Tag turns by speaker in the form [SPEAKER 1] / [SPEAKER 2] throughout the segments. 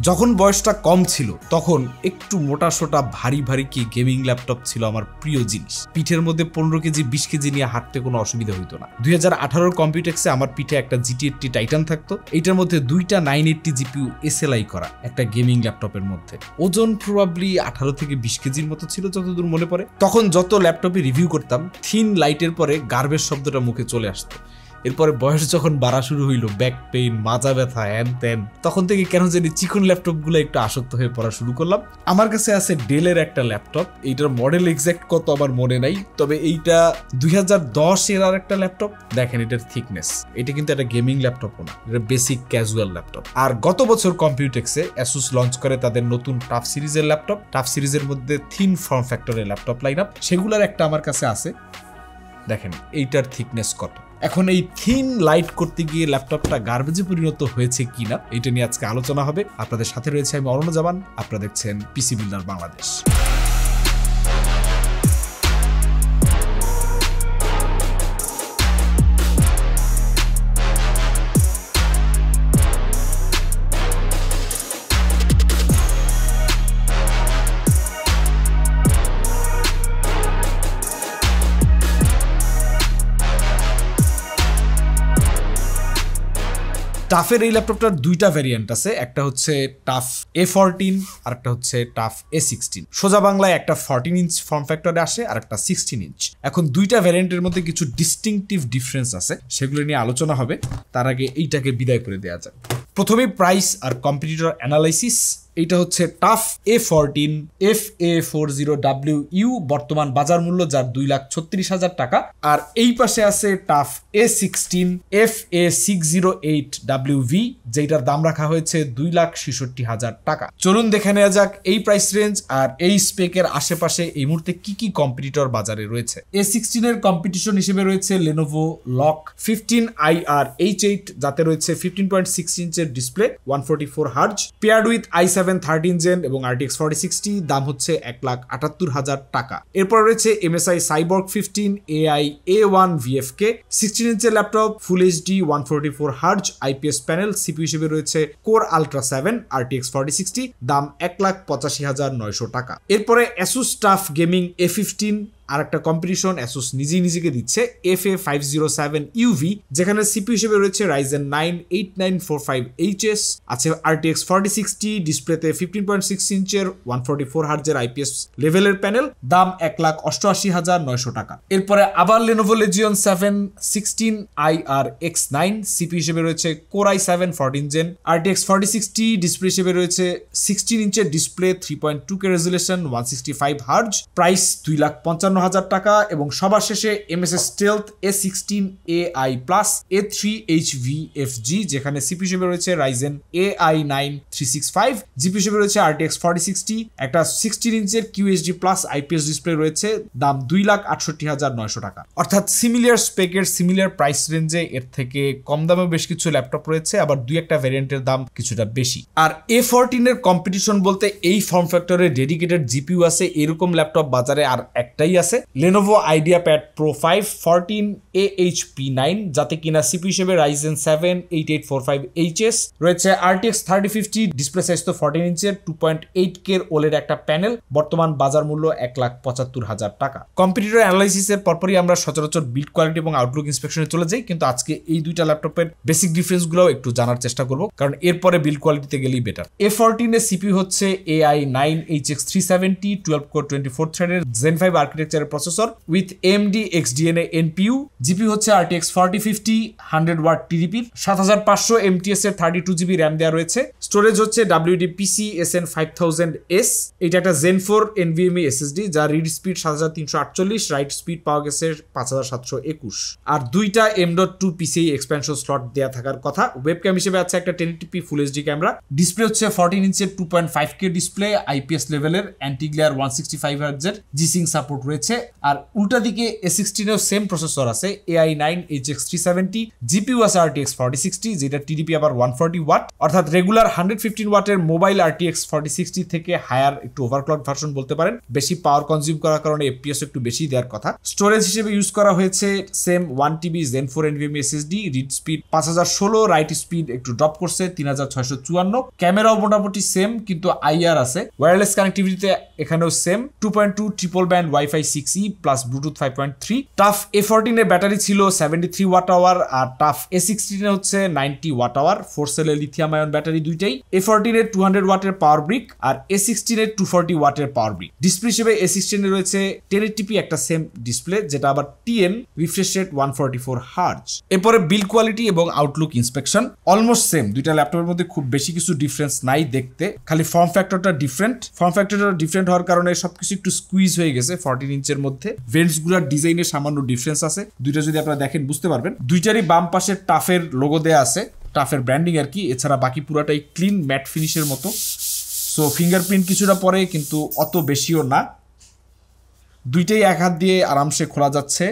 [SPEAKER 1] যখন বয়সটা কম ছিল তখন একটু মোটা সোটা ভারী ভারী কি গেমিং ল্যাপটপ ছিল আমার প্রিয় জিনিস। পিঠের মধ্যে 15 কেজি 20 কেজি নিয়ে হাঁটতে কোনো অসুবিধা হইতো না। 2018 কম্পিউটেক্সে আমার পিঠে একটা GT80 টাইটান থাকতো, এইটার মধ্যে দুইটা 980 GPU SLI করা একটা গেমিং ল্যাপটপের মধ্যে। ওজন প্রবাবলি 18 থেকে 20 কেজির মতো ছিল যতদূর মনে পড়ে। তখন যত ল্যাপটপে রিভিউ করতাম থিন লাইটের পরে গার্বেজ শব্দটা মুখে চলে আসতো। এরপরে বয়স যখন বাড়া শুরু হইলো, ব্যাক পেইন, মাজা ব্যথা, হ্যান ত্যান, তখন থেকে কেন জানি চিকন ল্যাপটপগুলো একটু আসক্ত হয়ে পড়া শুরু করলাম। আমার কাছে আছে ডেলের একটা ল্যাপটপ, এইটার মডেল এক্সাক্ট কত আমার মনে নাই, তবে এইটা 2010 এর একটা ল্যাপটপ। দেখেন এটার থিকনেস, এটা কিন্তু একটা গেমিং ল্যাপটপও না, এটা বেসিক ক্যাজুয়াল ল্যাপটপ। আর গত বছর কম্পিউটেক্সে অ্যাসুস লঞ্চ করে তাদের নতুন টাফ সিরিজের ল্যাপটপ। টাফ সিরিজের মধ্যে থিন ফর্ম ফ্যাক্টরের ল্যাপটপ লাইন আপ, সেগুলোর একটা আমার কাছে আছে। দেখেন এইটার থিকনেস কত। এখন এই থিন লাইট করতে গিয়ে ল্যাপটপটা গার্বেজে পরিণত হয়েছে কিনা এটা নিয়ে আজকে আলোচনা হবে। আপনাদের সাথে রয়েছে আমি অরণ্য জামান, আপনারা দেখছেন পিসি বিল্ডার বাংলাদেশ। টাফের এই ল্যাপটপটার দুইটা ভ্যারিয়েন্ট আছে, একটা হচ্ছে টাফ A14 আর একটা হচ্ছে টাফ A16। সোজা বাংলায় একটা 14 ইঞ্চ ফর্ম ফ্যাক্টরে আসে আর একটা 16 ইঞ্চ। এখন দুইটা ভ্যারিয়েন্টের মধ্যে কিছু ডিস্টিংটিভ ডিফারেন্স আছে, সেগুলো নিয়ে আলোচনা হবে। তার আগে এইটাকে বিদায় করে দেওয়া যাক। প্রথমে প্রাইস আর কম্পিটিটর অ্যানালাইসিস। এইটা হচ্ছে টাফ A14 FA40WU, বর্তমান বাজার মূল্য যার 2,36,000 টাকা। আর এই পাশে আছে টাফ A16 FA608WV, যেটার দাম রাখা হয়েছে 2,66,000 টাকা। চলুন দেখে নেওয়া যাক এই প্রাইস রেঞ্জ আর এই স্পেকের আশেপাশে এই মুহূর্তে কি কি কম্পিটিটর বাজারে রয়েছে। A16 এর কম্পিটিশন হিসেবে রয়েছে Lenovo Lock 15IR H8, যাতে রয়েছে 15.6 ইঞ্চের display, 144 hertz, paired with i7 13 gen এবং RTX 4060, দাম হচ্ছে 1,78,000 টাকা। এরপর রয়েছে MSI Cyborg 15 AI A1 VFK 16 ইঞ্চের laptop, ফুল HD, 144 hertz, IPS panel, CPU হিসেবে রয়েছে Core Ultra 7 RTX 4060, দাম 1,85,900 টাকা। এরপরে Asus TUF Gaming A15, আর একটা কম্পিটিশন অ্যাসুস নিজেই নিজেকে দিচ্ছে, FA507UV, যেখানে CPU হিসেবে রয়েছে Ryzen 9 8945HS, আছে RTX 4060, ডিসপ্লেতে 15.6 ইঞ্চের 144 হার্জের IPS লেভেলের প্যানেল, দাম 1,88,900 টাকা। এরপরে আবার Lenovo Legion 7 16IR X9, CPU হিসেবে রয়েছে Core i7 14 gen, RTX 4060, display হিসেবে রয়েছে 16 ইঞ্চের display, 3.2K resolution, 165 hertz, price 2,55,000 টাকা। এবং সবার শেষে MSI Stealth A16AI Plus A3HVFG, যেখানে CPU হিসেবে রয়েছে Ryzen AI9 365, GPU হিসেবে রয়েছে RTX 4060, একটা 16 ইঞ্চের QHD Plus IPS ডিসপ্লে রয়েছে, দাম 2,68,900 টাকা। অর্থাৎ সিমিলার স্পেকের সিমিলার প্রাইস রেঞ্জে এর থেকে কম দামে বেশ কিছু ল্যাপটপ রয়েছে, আবার দুই একটা ভ্যারিয়েন্টের দাম কিছুটা বেশি। আর A14 এর কম্পিটিশন বলতে এই ফর্ম ফ্যাক্টরে ডেডিকেটেড GPU আছে এরকম ল্যাপটপ বাজারে আর একটাই আছে, Lenovo IdeaPad Pro 5 14 AHP9, যাতে কিনা CPU হিসেবে Ryzen 7 8845HS রয়েছে, RTX 3050, ডিসপ্লে সাইজ তো 14 ইঞ্চের, 2.8K OLED একটা প্যানেল, বর্তমান বাজার মূল্য 1,75,000 টাকা। কম্পিটিটর অ্যানালাইসিসের পরপরই আমরা সচরাচর বিল্ড কোয়ালিটি এবং আউটলুক ইন্সপেকশনে চলে যাই, কিন্তু আজকে এই দুইটা ল্যাপটপের বেসিক ডিফারেন্সগুলো একটু জানার চেষ্টা করব, কারণ এরপরে বিল্ড কোয়ালিটিতে গেলেই বেটার। A14 এর CPU হচ্ছে AI9 HX370 12 কোর 24 থ্রেডের Zen 5 আর্কিটেকচারের processor with AMD XDNA NPU, GPU হচ্ছে RTX 4050 100W TDP, 7500 mAh এর 32GB RAM দেওয়া রয়েছে, স্টোরেজ হচ্ছে WD-PC SN5000S, এটা একটা Zen 4 NVMe SSD, যার রিড স্পিড 7348, রাইট স্পিড পাওয়া গেছে 5721, আর দুইটা M.2 PCIe এক্সপ্যানশন স্লট দেওয়া থাকার কথা। ওয়েবক্যাম হিসেবে আছে একটা 1080p full HD camera, display হচ্ছে 14 ইঞ্চের 2.5K ডিসপ্লে, IPS লেভেলের, অ্যান্টি গ্লেয়ার, 165 হার্টজের, G-Sync সাপোর্ট রয়েছে। আর উল্টা দিকে A16 এর সেম প্রসেসর আছে AI9 HX370, GPU আছে RTX 4060, যেটা TDP আবার 140W, অর্থাৎ রেগুলার 100 215 ওয়াটের মোবাইল RTX 4060 থেকে হায়ার একটু ওভারক্লক ভার্সন বলতে পারেন, বেশি পাওয়ার কনজিউম করার কারণে FPS একটু বেশি দেওয়ার কথা। স্টোরেজ হিসেবে ইউজ করা হয়েছে same 1TB Zen 4 NVMe SSD, read speed 5016, right speed একটু ড্রপ করছে 3654, ক্যামেরাও মোটামুটি সেম কিন্তু IR আছে। ওয়্যারলেস কানেক্টিভিটিতে এখানেও same 2.2 triple band wifi 6E plus Bluetooth 5.3। Tough A14 এর ব্যাটারি ছিল 73 ওয়াট আওয়ার আর টাফ A16 এ হচ্ছে 90 ওয়াট আওয়ার, 4 সেলের লিথিয়াম আয়ন ব্যাটারি দুইটাই। A14 এর 200 ওয়াটের পাওয়ার ব্রিক আর A16 এর 240 ওয়াটের পাওয়ার ব্রিক। ডিসপ্লে হিসেবে A16 এ রয়েছে 1080p একটা সেম ডিসপ্লে, যেটা আবার TN, রিফ্রেশ রেট 144 হার্জ। এরপরে বিল্ড কোয়ালিটি এবং আউটলুক ইন্সপেকশন অলমোস্ট সেম, দুইটা ল্যাপটপের মধ্যে খুব বেশি কিছু ডিফারেন্স নাই দেখতে, খালি ফর্ম ফ্যাক্টরটা ডিফারেন্ট। ফর্ম ফ্যাক্টরটা ডিফারেন্ট হওয়ার কারণে সবকিছু একটু স্কুইজ হয়ে গেছে 14 ইঞ্চের মধ্যে। ভেন্টস গুলার ডিজাইনের সামান্য ডিফারেন্স আছে, দুইটা যদি আপনারা দেখেন বুঝতে পারবেন। দুইটারই বাম পাশে টাফের লোগো দেয়া আছে, টাফের ব্র্যান্ডিং আর কি, এছাড়া বাকি পুরাটাই ক্লিন ম্যাট ফিনিশের মতো। সো ফিঙ্গারপ্রিন্ট কিছুটা পরে কিন্তু অত বেশিও না। দুইটাই এক হাত দিয়ে আরামসে খোলা যাচ্ছে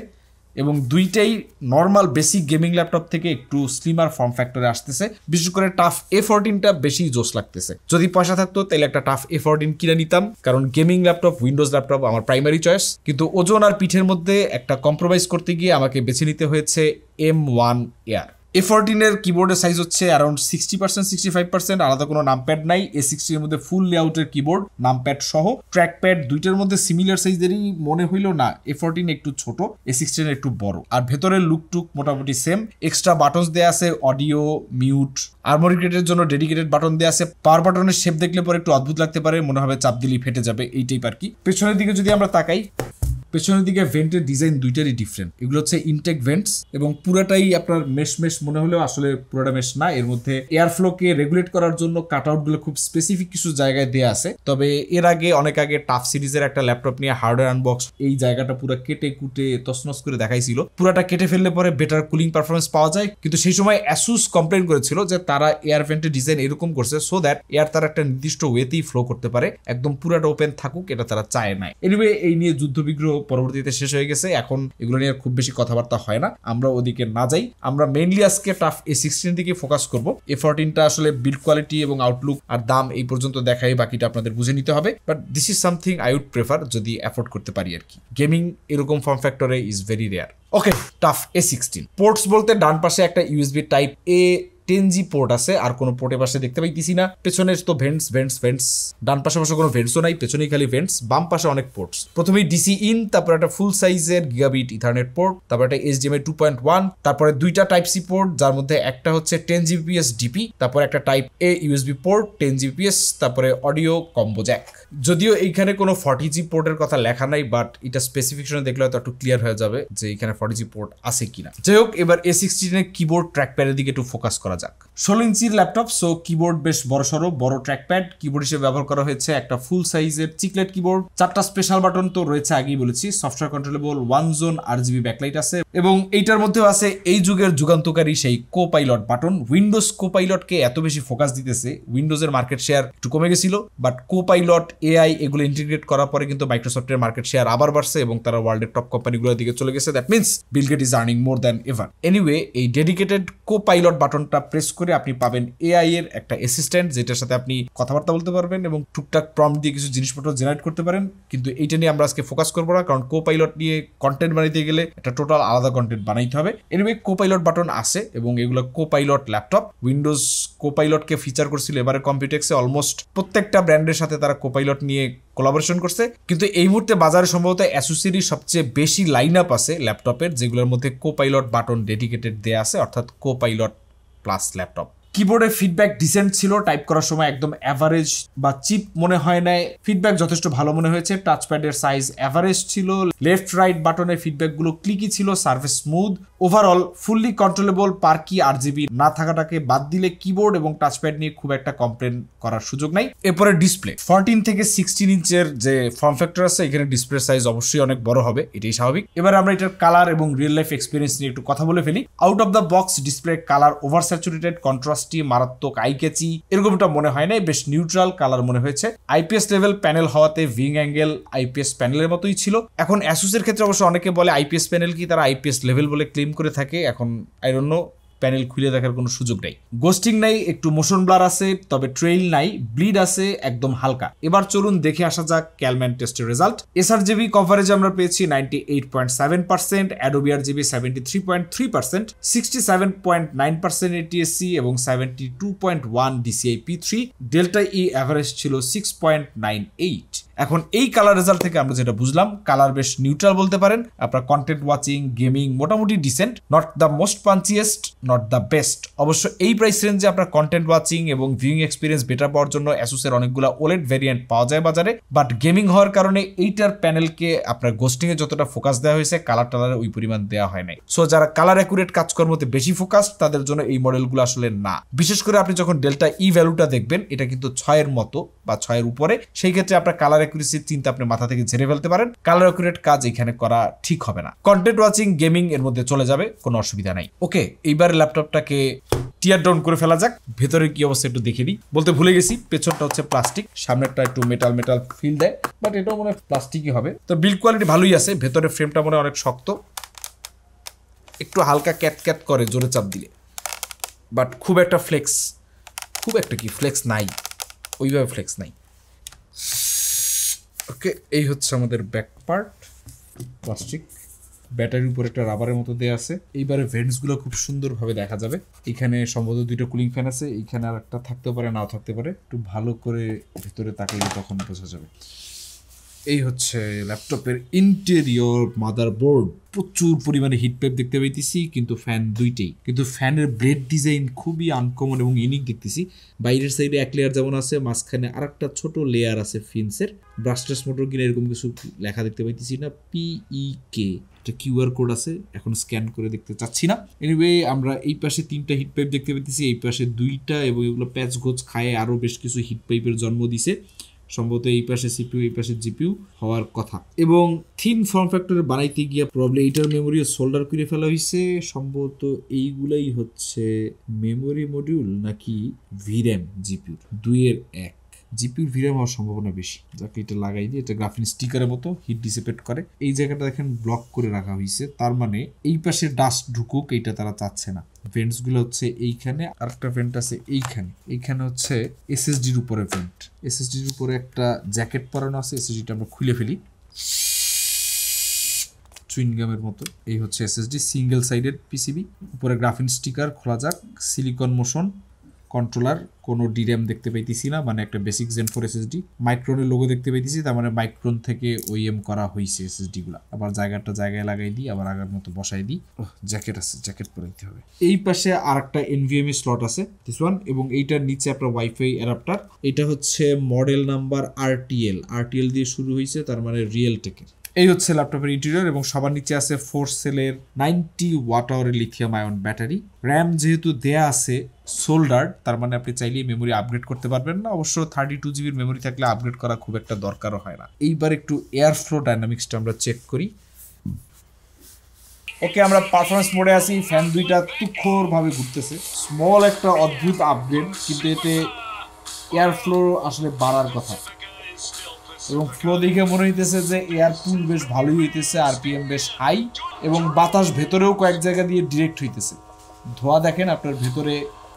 [SPEAKER 1] এবং দুইটাই নর্মাল বেসিক গেমিং ল্যাপটপ থেকে একটু স্লিমার ফর্ম ফ্যাক্টরে আসতেছে। বিশেষ করে টাফ A14টা বেশি জোস লাগতেছে। যদি পয়সা থাকতো তাহলে একটা টাফ A14 কিনে নিতাম, কারণ গেমিং ল্যাপটপ, উইন্ডোজ ল্যাপটপ আমার প্রাইমারি চয়েস। কিন্তু ওজন আর পিঠের মধ্যে একটা কম্প্রোমাইজ করতে গিয়ে আমাকে বেছে নিতে হয়েছে M1 Air। A14 এর কিবোর্ডের সাইজ হচ্ছে অ্যারাউন্ড 60% 65%, আলাদা কোনো নামপ্যাড নাই। A16 এর মধ্যে ফুল লেআউটের কিবোর্ড, নামপ্যাড সহ। ট্র্যাকপ্যাড দুইটার মধ্যে সিমিলার সাইজেরই মনে হইলো না, A14 একটু ছোট, A16 একটু বড়। আর ভেতরের লুকটুক মোটামুটি সেম। এক্সট্রা বাটনস দেয়া আছে, অডিও, মিউট, আর্মরি গ্রেডের জন্য ডেডিকেটেড বাটন দেয়া আছে। পাওয়ার বাটনের শেপ দেখলে পরে একটু অদ্ভুত লাগতে পারে, মনে হবে চাপ দিলেই ফেটে যাবে, এই টাইপ আর কি। পেছনের দিকে যদি আমরা তাকাই, পেছনের দিকে ভেন্টের ডিজাইন দুইটারই ডিফারেন্ট। এগুলো হচ্ছে ইনটেক ভেন্টস এবং পুরাটাই আপনার মেশ মেশ মনে হলেও আসলে পুরাটা মেশ না। এর মধ্যে এয়ার ফ্লোকে রেগুলেট করার জন্য কাটআউট গুলো খুব স্পেসিফিক কিছু জায়গায় দেয়া আছে। তবে এর আগে অনেক আগে টাফ সিরিজের একটা ল্যাপটপ নিয়ে হার্ডওয়্যার আনবক্স এই জায়গাটা পুরো কেটে কুটে তছনছ করে দেখাইছিল। পুরাটা কেটে ফেললে পরে বেটার কুলিং পারফরমেন্স পাওয়া যায়, কিন্তু সেই সময় অ্যাসুস কমপ্লেন করেছিল যে তারা এয়ার ভেন্টের ডিজাইন এরকম করছে সো দ্যাট এয়ার তার একটা নির্দিষ্ট ওয়েতেই ফ্লো করতে পারে, একদম পুরাটা ওপেন থাকুক এটা তারা চায় না। এনিওয়ে এই নিয়ে যুদ্ধবিগ্রহ পরবর্তীতে শেষ হয়ে গেছে, এখন এগুলো নিয়ে খুব বেশি কথাবার্তা হয় না, আমরা ওদিকে না যাই। আমরা মেইনলি আজকে টাফ A16 দিকে ফোকাস করব। A14টা আসলে বিল্ড কোয়ালিটি এবং আউটলুক আর দাম এই পর্যন্ত দেখাই, বাকিটা আপনাদের বুঝে নিতে হবে। But this is something I would prefer যদি অ্যাফোর্ড করতে পারি আর কি। গেমিং এরকম ফর্ম ফ্যাক্টরে is very rare. Okay, TUF A16 ports বলতে ডান পাশে একটা USB type A 10G port আছে, আর কোনো পোর্টের পাশে দেখতে পাইতেছি না। পেছনে তো ভেন্টস, ডান পাশে কোনো ভেন্টসও নাই, পেছনেই খালি ভেন্টস। বাম পাশে অনেক পোর্টস, প্রথমেই DC ইন, তারপর একটা ফুল সাইজের গিগাবিট ইথারনেট পোর্ট, তারপর একটা HDMI 2.1, তারপরে দুইটা টাইপ সি পোর্ট, যার মধ্যে একটা হচ্ছে 10Gbps DP, তারপর একটা type A USB port 10Gbps, তারপরে অডিও কম্বো জ্যাক। যদিও এইখানে কোনো 40G পোর্টের কথা লেখা নাই, বাট এটা স্পেসিফিকেশনে দেখলে হয়তো একটু ক্লিয়ার হয়ে যাবে যে এখানে 40G পোর্ট আছে কিনা। যাই হোক, এবার A16 এর কিবোর্ড ট্র্যাকপ্যাডের দিকে একটু ফোকাস করা যাক। 16 ইঞ্চির ল্যাপটপ, সো কিবোর্ড বেশ বড়সড়, বড় ট্র্যাকপ্যাড। কিবোর্ড হিসেবে ব্যবহার করা হয়েছে একটা ফুল সাইজের চিকলেট কিবোর্ড। 4টা স্পেশাল বাটন তো রয়েছে, আগেই বলেছি। Software controllable 1 zone RGB backlight আছে এবং এইটার মধ্যেও আছে এই যুগের যুগান্তকারী সেই কোপাইলট বাটন। উইন্ডোজ কোপাইলটকে এত বেশি ফোকাস দিতেছে, উইন্ডোজের মার্কেট শেয়ার একটু কমে গেছিল, বাট কোপাইলট, AI এগুলো ইন্টিগ্রেট করার পরে কিন্তু মাইক্রোসফটের মার্কেট শেয়ার আবার বাড়ছে এবং তারা ওয়ার্ল্ডের টপ কোম্পানিগুলোর দিকে চলে গেছে। That means Bill Gates is earning more than ever. Anyway, এই ডেডিকেটেড কোপাইলট বাটনটা প্রেস করে আপনি পাবেন AI এর একটা অ্যাসিস্ট্যান্ট, যেটার সাথে আপনি কথাবার্তা বলতে পারবেন এবং টুকটাক প্রম্পট দিয়ে কিছু জিনিসপত্র জেনারেট করতে পারেন। কিন্তু এইটা নিয়ে আমরা আজকে ফোকাস করবো না, কারণ কোপাইলট নিয়ে কন্টেন্ট বানাইতে গেলে একটা টোটাল আলাদা কন্টেন্ট বানাইতে হবে। এনিওয়ে, কোপাইলট বাটন আছে এবং এগুলো কোপাইলট ল্যাপটপ। উইন্ডোজ কোপাইলটকে ফিচার করছিল এবারে কম্পিউটেক্সে। অলমোস্ট প্রত্যেকটা ব্র্যান্ডের সাথে তারা কোপাইলট নিয়ে কোলাবোরেশন করছে, কিন্তু এই মুহূর্তে বাজারে সম্ভবত অ্যাসোসিয়েরই সবচেয়ে বেশি লাইন আপ আছে ল্যাপটপের, যেগুলোর মধ্যে কোপাইলট বাটন ডেডিকেটেড দেয়া আছে, অর্থাৎ কোপাইলট প্লাস ল্যাপটপ। কিবোর্ডের ফিডব্যাক ডিসেন্ট ছিল, টাইপ করার সময় একদম অ্যাভারেজ বা চিপ মনে হয় নাই। ফিডব্যাক যথেষ্ট ভালো মনে হয়েছে। টাচপ্যাডের সাইজ অ্যাভারেজ ছিল, লেফট রাইট বাটনের ফিডব্যাকগুলো ক্লিকি ছিল, surface smooth. Overall fully controllable, per key RGB না থাকাটাকে বাদ দিলে কিবোর্ড এবং টাচপ্যাড নিয়ে খুব একটা কমপ্লেন করার সুযোগ নাই। এরপরে ডিসপ্লে 14 থেকে 16 ইঞ্চের যে ফর্ম ফ্যাক্টর আছে, এখানে ডিসপ্লে সাইজ অবশ্যই অনেক বড় হবে, এটাই স্বাভাবিক। এবার আমরা এটার কালার এবং রিয়েল লাইফ এক্সপিরিয়েন্স নিয়ে একটু কথা বলে ফেলি। Out of the box display colour over saturated, contrasty, মারাত্মক আই ক্যাচি এরকমটা মনে হয় নাই, বেশ নিউট্রাল কালার মনে হয়েছে। IPS লেভেল প্যানেল হওয়াতে ভিং অ্যাঙ্গেল IPS প্যানেলের মতোই ছিল। এখন অ্যাসুসের ক্ষেত্রে অবশ্য অনেকে বলে IPS প্যানেল কি, তারা IPS লেভেল বলে ক্লেম করে থাকে। এখন আই ডোন্ট নো, প্যানেল খুলে দেখার কোনো সুযোগ নেই। গোস্টিং নাই, একটু মোশন ব্লার আছে, তবে ট্রেইল নাই, ব্লিড আছে একদম হালকা। এবার চলুন দেখে আসা যাক ক্যালম্যান টেস্টের রেজাল্ট। sRGB কভারেজ আমরা পেয়েছি 98.7%, Adobe RGB 73.3%, 67.9% ATSC এবং 72.1 DCI P3, ডেল্টা ই অ্যাভারেজ ছিল 6.98। এখন এই কালার রেজাল্ট থেকে আমরা যেটা বুঝলাম, কালার বেশ নিউট্রাল বলতে পারেন। আপনার কন্টেন্ট ওয়াচিং, গেমিং মোটামুটি decent, not the most punchiest, not the best. অবশ্য এই প্রাইস রেঞ্জে আপনার কন্টেন্ট ওয়াচিং এবং ভিউইং এক্সপিরিয়েন্স বেটার পাওয়ার জন্য অ্যাসুসের অনেকগুলো ওলেড ভেরিয়েন্ট পাওয়া যায় বাজারে, বাট গেমিং হওয়ার কারণে এইটার প্যানেলকে আপনার গোস্টিং এ যতটা ফোকাস দেওয়া হয়েছে, কালার টালারে ওই পরিমাণ দেওয়া হয় নাই। সো যারা কালার অ্যাকুরেট কাজকর্মতে বেশি ফোকাসড, তাদের জন্য এই মডেলগুলো আসলে না। বিশেষ করে আপনি যখন ডেল্টা ই ভ্যালুটা দেখবেন, এটা কিন্তু 6 এর মতো বা 6 এর উপরে, সেই ক্ষেত্রে আপনার কালার অ্যাকুরেসির চিন্তা আপনি মাথা থেকে ঝেড়ে ফেলতে পারেন। কালার অ্যাকুরেট কাজ এখানে করা ঠিক হবে না। কন্টেন্ট ওয়াচিং, গেমিং এর মধ্যে চলে যাবে, কোনো অসুবিধা নাই। ওকে, এইবার ল্যাপটপটাকে টিয়ার ডাউন করে ফেলা যাক। ভেতরে কি অবস্থা একটু দেখে দিই। বলতে ভুলে গেছি, পেছনটা হচ্ছে প্লাস্টিক, সামনেরটা একটু মেটাল মেটাল ফিল দেয়, বাট এটাও মনে হয় প্লাস্টিকই হবে। তো বিল্ড কোয়ালিটি ভালোই আছে। ভেতরে ফ্রেমটা মনে হয় অনেক শক্ত, একটু হালকা ক্যাট ক্যাট করে জোরে চাপ দিলে, বাট খুব একটা ফ্লেক্স, খুব একটা কি ফ্লেক্স নাই, ওইভাবে ফ্লেক্স নাই। ওকে, এই হচ্ছে আমাদের ব্যাক পার্ট, প্লাস্টিক। ব্যাটারির উপর একটা রাবারের মতো দেওয়া আছে। এইবারে ভেন্টসগুলো খুব সুন্দরভাবে দেখা যাবে। এখানে সম্ভবত 2টা কুলিং ফ্যান আছে, এইখানে আর একটা থাকতে পারে, নাও থাকতে পারে। একটু ভালো করে ভেতরে তাকালে তখন বোঝা যাবে। এই হচ্ছে ল্যাপটপের ইন্টেরিয়র মাদারবোর্ড। প্রচুর পরিমাণে হিট পাইপ দেখতে পাইতেছি, কিন্তু ফ্যান দুইটাই। কিন্তু ফ্যানের ব্লেড ডিজাইন খুবই আনকমন এবং ইউনিক দেখতেছি। বাইরের সাইডে এক লেয়ার যেমন আছে, মাঝখানে আর একটা ছোট লেয়ার আছে ফিন্সের। ব্রাশলেস মোটর কিনা এরকম কিছু লেখা দেখতে পাইতেছি না, PEK। একটা কিউআর কোড আছে, এখন স্ক্যান করে দেখতে চাচ্ছি না। এনিওয়ে, আমরা এই পাশে 3টা হিট পাইপ দেখতে পাইতেছি, এই পাশে 2টা, এবং এগুলো প্যাচ গোছ খায় আরও বেশ কিছু হিট পাইপের জন্ম দিছে। সম্ভবত এই পাশে সিপিইউ, এই পাশে জিপিইউ হওয়ার কথা। এবং থিন ফর্ম ফ্যাক্টরে বানাইতে গিয়ে প্রবলেম এইটার মেমোরি সোল্ডার করে ফেলা হয়েছে। সম্ভবত এইগুলাই হচ্ছে মেমোরি মডিউল নাকি ভির্যাম জিপিইউর, 2-এর-1। জিপিইউর ভির্যাম হওয়ার সম্ভাবনা বেশি। যাকে এটা লাগাই দিয়ে, এটা গ্রাফিন স্টিকারের মতো হিট ডিসিপেট করে। এই জায়গাটা দেখেন ব্লক করে রাখা হয়েছে, তার মানে এই পাশে ডাস্ট ঢুকুক, এইটা তারা চাচ্ছে না। ভেন্টস গুলো হচ্ছে এইখানে, আর একটা ভেন্ট আছে এইখানে। এইখানে হচ্ছে এসএসডির উপরে ভেন্ট, এসএসডির উপরে একটা জ্যাকেট পরানো আছে। এসএসডিটা আমরা খুলে ফেলি, চুইনগামের মতো। এই হচ্ছে এসএসডি, সিঙ্গেল সাইডেড পিসিবি, উপরে গ্রাফিন স্টিকার। খোলা যাক। সিলিকন মোশন কন্ট্রোলার, কোনো ডির্যাম দেখতে পাইতেছি না, মানে একটা বেসিক জেন 4 এসএসডি। মাইক্রনের লোগো দেখতে পাইতেছি, তার মানে মাইক্রন থেকে ওইএম করা হয়েছে এসএসডি গুলা। আবার জায়গাটা জায়গায় লাগাই দিই, আবার আগের মতো বসাই দিই। জ্যাকেট আছে, জ্যাকেট পরাইতে হবে। এই পাশে আর একটা এনভিএমই স্লট আছে, দিস ওয়ান, এবং এইটার নিচে আপনার ওয়াইফাই অ্যাডাপ্টার। এটা হচ্ছে মডেল নাম্বার RTL দিয়ে শুরু হয়েছে, তার মানে রিয়েলটেকের। এই হচ্ছে ল্যাপটপের ইন্টেরিয়র, এবং সবার নিচে আছে 4 সেলের 90 ওয়াট আওয়ারের লিথিয়াম আয়ন ব্যাটারি। র্যাম যেহেতু দেয়া আছে সোল্ডার্ড, তার মানে আপনি চাইলেই মেমোরি আপগ্রেড করতে পারবেন না। অবশ্য 32 জিবির মেমোরি থাকলে আপগ্রেড করা খুব একটা দরকারও হয় না। এইবার একটু এয়ার ফ্লো ডাইনামিক্সটা আমরা চেক করি। ওকে, আমরা পারফরমেন্স মোডে আছি। ফ্যান 2টা তুখোরভাবে ঘুরতেছে। স্মল একটা অদ্ভুত আপগ্রেড, কিন্তু এতে এয়ার ফ্লো আসলে বাড়ার কথা, এবং ফ্লো দেখে মনে হইতেছে যে এয়ার পুল বেশ ভালোই হইতেছে, আরপিএম বেশ হাই, এবং বাতাস ভেতরেও কয়েক জায়গা দিয়ে ডিরেক্ট হইতেছে। ধোয়া দেখেন আপনার ভেতরে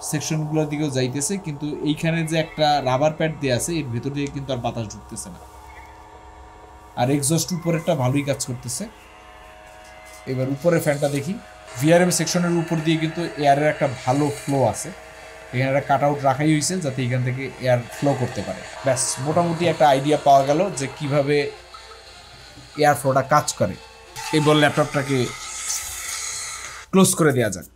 [SPEAKER 1] সেকশনগুলোর দিকেও যাইতেছে, কিন্তু এইখানে যে একটা রাবার প্যাড দেওয়া আছে, এর ভেতর দিয়ে কিন্তু আর বাতাস ঢুকতেছে না। আর এক্সস্ট উপরেরটা ভালোই কাজ করতেছে। এবার উপরে ফ্যানটা দেখি। ভিআরএম সেকশনের উপর দিয়ে কিন্তু এয়ারের একটা ভালো ফ্লো আছে। এখানে একটা কাট আউট রাখাই হয়েছে যাতে এখান থেকে এয়ার ফ্লো করতে পারে। ব্যাস, মোটামুটি একটা আইডিয়া পাওয়া গেল যে কিভাবে এয়ার ফ্লোটা কাজ করে। এই বল ল্যাপটপটাকে ক্লোজ করে দেওয়া যাক।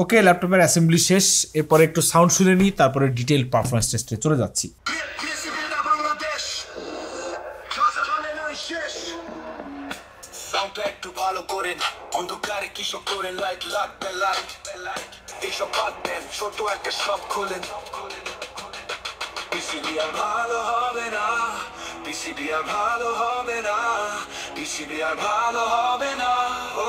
[SPEAKER 1] ওকে, ল্যাপটপের অ্যাসেম্বলি শেষ। এরপরে একটু সাউন্ড শুনে নিই, তারপরে ডিটেইল পারফরম্যান্স টেস্টে চলে যাচ্ছি। একটু ভালো করেন, অন্ধকারে কিসব করেন, লাইট লাগবে লাইট, এইসব বাদ দেন, ছোট একটা সব খোলেন। পিসিবি আর ভালো হবে না, পিসিবি আর ভালো হবে না, পিসিবি আর ভালো হবে না। ও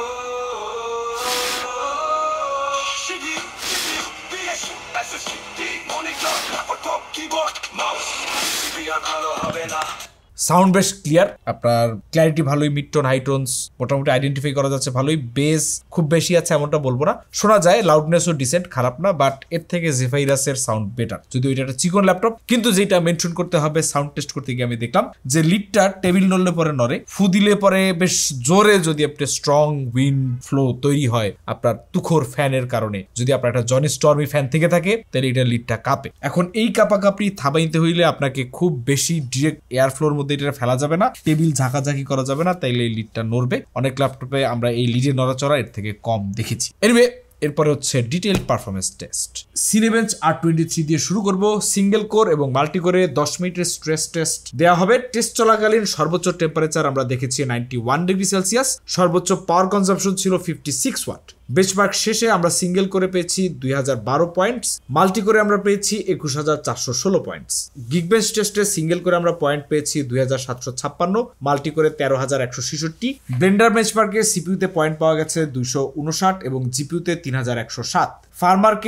[SPEAKER 1] সাউন্ড বেশ ক্লিয়ার, আপনার ক্ল্যারিটি ভালোই, মিড টোন হাই টোনস মোটামুটি আইডেন্টিফাই করা যাচ্ছে ভালোই, বেস খুব বেশি আছে এমনটা বলবো না, শোনা যায়, লাউডনেসও ডিসেন্ট, খারাপ না, বাট এর থেকে জেফাইরাসের সাউন্ড বেটার, যদিও এটা একটা চিকন ল্যাপটপ। কিন্তু যেটা মেনশন করতে হবে, সাউন্ড টেস্ট করতে গিয়ে আমি দেখলাম যে লিডটা টেবিল নড়লে পরে নড়ে, ফু দিলে পরে বেশ জোরে যদি একটা স্ট্রং উইন্ড ফ্লো তৈরি হয় আপনার তুখোর ফ্যানের কারণে, যদি আপনার একটা জনি স্টর্মি ফ্যান থেকে থাকে তাহলে এটা লিডটা কাঁপে। এখন এই কাঁপাকাঁপি থাবাইতে হইলে আপনাকে খুব বেশি ডিরেক্ট এয়ার ফ্লোর মধ্যে এটা ফেলা যাবে না, টেবিল ঝাঁকাঝাঁকি করা যাবে না, তাইলে এই লিডটা নড়বে। অনেক ল্যাপটপে আমরা এই লিডের নড়াচড়া এর থেকে কম দেখেছি। এনিওয়ে, এরপরে হচ্ছে detail performance test. Cinebench R23 দিয়ে শুরু করব। সিঙ্গেল কোর এবং মাল্টি কোরে 10 মিনিটের স্ট্রেস টেস্ট দেওয়া হবে। টেস্ট চলাকালীন সর্বোচ্চ টেম্পারেচার আমরা দেখেছি 91 ডিগ্রি সেলসিয়াস, সর্বোচ্চ পাওয়ার কনজাম্পশন ছিল 56 ওয়াট। বেঞ্চমার্ক শেষে আমরা সিঙ্গেল করে পেয়েছি 2012 পয়েন্টস, মাল্টি করে আমরা পেয়েছি 21416 পয়েন্টস। গিগবেঞ্চ টেস্টে সিঙ্গেল করে আমরা পয়েন্ট পেয়েছি 2756, মাল্টি করে 13166। ব্লেন্ডার বেঞ্চমার্কে সিপিইউতে পয়েন্ট পাওয়া গেছে 259 এবং জিপিইউতে 3107। ফার্মার্ক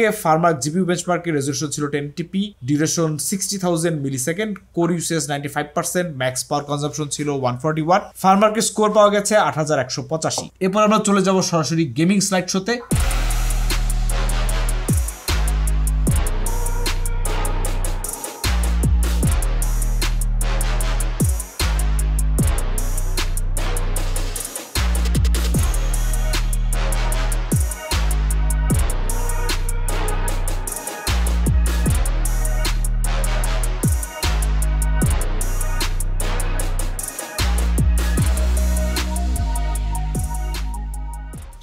[SPEAKER 1] জিপিইউ বেঞ্চমার্কে রেজোলিউশন ছিল 1080p, duration 60000 millisecond, core usage 95%, max power consumption ছিল 141। ফার্মার্কে স্কোর পাওয়া গেছে 8185। এরপর আমরা চলে যাব সরাসরি গেমিং স্লাইড শোতে।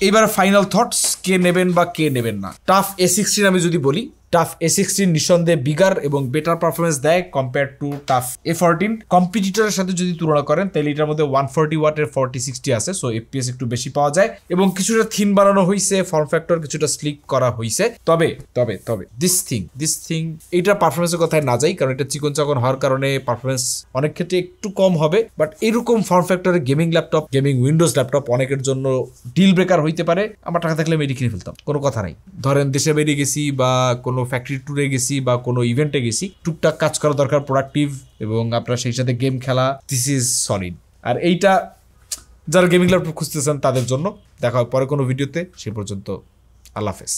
[SPEAKER 1] এবার ফাইনাল থটস, কে নেবেন বা কে নেবেন না। টাফ A16 আমি যদি বলি, টাফ A16 নিঃসন্দেহে বিগার এবং বেটার পারফরমেন্স দেয় কম্পেয়ার টু টাফ A14। কম্পিটিটরের সাথে যদি তুলনা করেন তাহলে এটার মধ্যে 140 ওয়াটের 4060 আছে, সো FPS একটু বেশি পাওয়া যায় এবং কিছুটা থিন বানানো হয়েছে, ফর্ম ফ্যাক্টর কিছুটা স্লিক করা হয়েছে। তবে তবে তবে দিস থিং এইটার পারফরমেন্সের কথায় না যাই, কারণ এটা চিকন চাকন হওয়ার কারণে পারফরমেন্স অনেক ক্ষেত্রে একটু কম হবে, বাট এরকম ফর্ম ফ্যাক্টরের gaming laptop, gaming Windows laptop অনেকের জন্য ডিল ব্রেকার হইতে পারে। আমার টাকা থাকলে আমি এটি কিনে ফেলতাম, কোনো কথা নাই। ধরেন দেশে বেরিয়ে গেছি বা কোনো ফ্যাক্টরি ট্যুরে গেছি বা কোনো ইভেন্টে গেছি, টুকটাক কাজ করা দরকার, প্রোডাক্টিভ, এবং আপনার সেই সাথে গেম খেলা, দিস ইজ সলিড। আর এইটা যারা গেমিং ল্যাপটপ খুঁজতেছেন তাদের জন্য। দেখা হয় পরে কোনো ভিডিওতে, সে পর্যন্ত আল্লাহ হাফেজ।